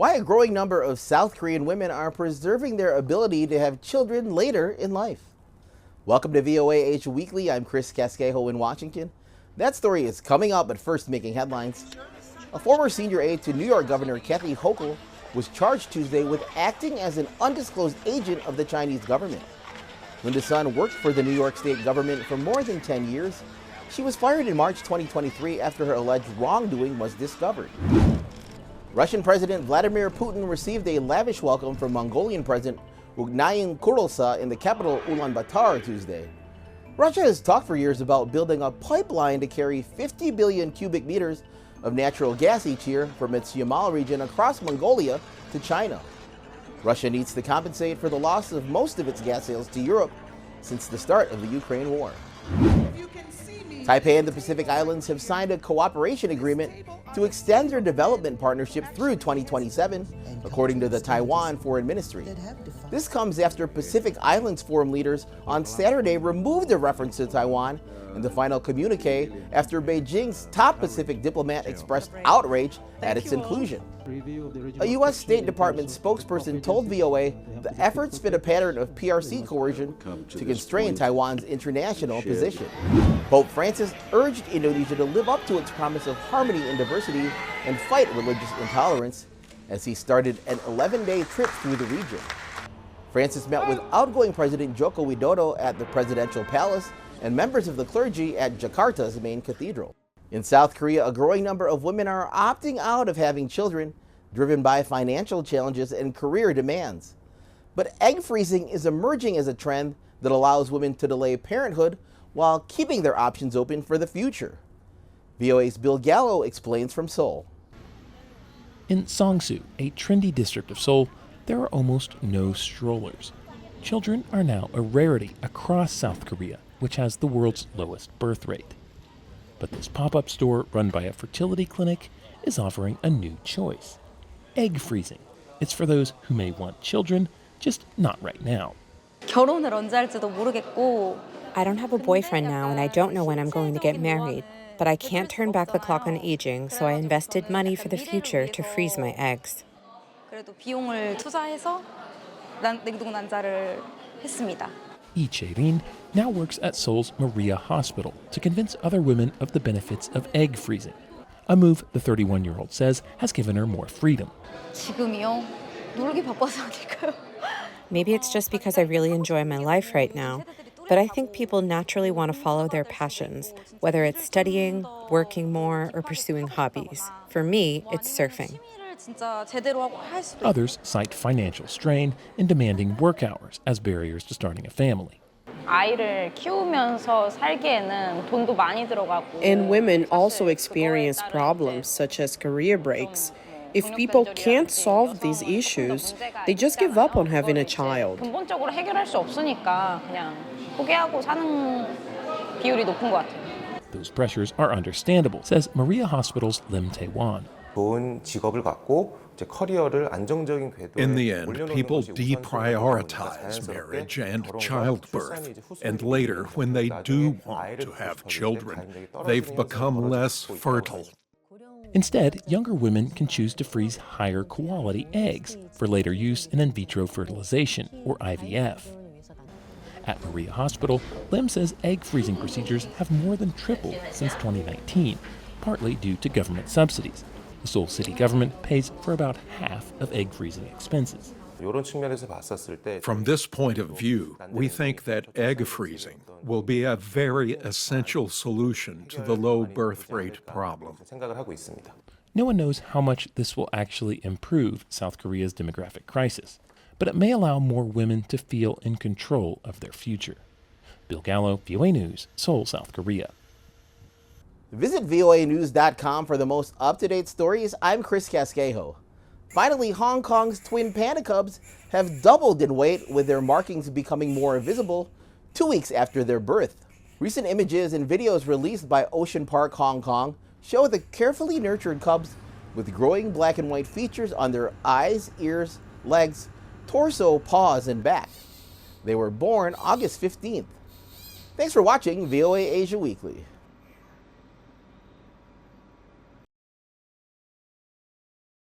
Why a growing number of South Korean women are preserving their ability to have children later in life. Welcome to VOA Asia Weekly. I'm Chris Casquejo in Washington. That story is coming up, but first making headlines. A former senior aide to New York Governor Kathy Hochul was charged Tuesday with acting as an undisclosed agent of the Chinese government. Linda Sun worked for the New York state government for more than 10 years. She was fired in March 2023 after her alleged wrongdoing was discovered. Russian President Vladimir Putin received a lavish welcome from Mongolian President Ugnayan Kurulsa in the capital Ulaanbaatar Tuesday. Russia has talked for years about building a pipeline to carry 50 billion cubic meters of natural gas each year from its Yamal region across Mongolia to China. Russia needs to compensate for the loss of most of its gas sales to Europe since the start of the Ukraine war. Taiwan and the Pacific Islands have signed a cooperation agreement to extend their development partnership through 2027, according to the Taiwan Foreign Ministry. This comes after Pacific Islands Forum leaders on Saturday removed a reference to Taiwan in the final communique after Beijing's top Pacific diplomat expressed outrage at its inclusion. A U.S. State Department spokesperson told VOA the efforts fit a pattern of PRC coercion to constrain Taiwan's international position. Pope Francis urged Indonesia to live up to its promise of harmony and diversity and fight religious intolerance as he started an 11-day trip through the region. Francis met with outgoing President Joko Widodo at the presidential palace and members of the clergy at Jakarta's main cathedral. In South Korea, a growing number of women are opting out of having children, driven by financial challenges and career demands. But egg freezing is emerging as a trend that allows women to delay parenthood while keeping their options open for the future. VOA's Bill Gallo explains from Seoul. In Songsu, a trendy district of Seoul, there are almost no strollers. Children are now a rarity across South Korea, which has the world's lowest birth rate. But this pop-up store run by a fertility clinic is offering a new choice: egg freezing. It's for those who may want children, just not right now. 결혼을 언제 할지도 모르겠고. I don't have a boyfriend now and I don't know when I'm going to get married, but I can't turn back the clock on aging, so I invested money for the future to freeze my eggs. 그래도 비용을 투자해서 냉동 난자를 했습니다. Lee Chae-rin now works at Seoul's Maria Hospital to convince other women of the benefits of egg freezing, a move the 31-year-old says has given her more freedom. 지금이요? 놀기 바빠서 아닐까요? Maybe it's just because I really enjoy my life right now, but I think people naturally want to follow their passions, whether it's studying, working more, or pursuing hobbies. For me, it's surfing. Others cite financial strain and demanding work hours as barriers to starting a family. And women also experience problems such as career breaks. If people can't solve these issues, they just give up on having a child. Those pressures are understandable, says Maria Hospital's Lim Tae-wan. In the end, people deprioritize marriage and childbirth. And later, when they do want to have children, they've become less fertile. Instead, younger women can choose to freeze higher quality eggs for later use in vitro fertilization, or IVF. At Maria Hospital, Lim says egg freezing procedures have more than tripled since 2019, partly due to government subsidies. The Seoul city government pays for about half of egg freezing expenses. From this point of view, we think that egg freezing will be a very essential solution to the low birth rate problem. No one knows how much this will actually improve South Korea's demographic crisis, but it may allow more women to feel in control of their future. Bill Gallo, VOA News, Seoul, South Korea. Visit voanews.com for the most up-to-date stories. I'm Chris Casquejo. Finally, Hong Kong's twin panda cubs have doubled in weight, with their markings becoming more visible 2 weeks after their birth. Recent images and videos released by Ocean Park Hong Kong show the carefully nurtured cubs with growing black and white features on their eyes, ears, legs, torso, paws, and back. They were born August 15th. Thanks for watching VOA Asia Weekly.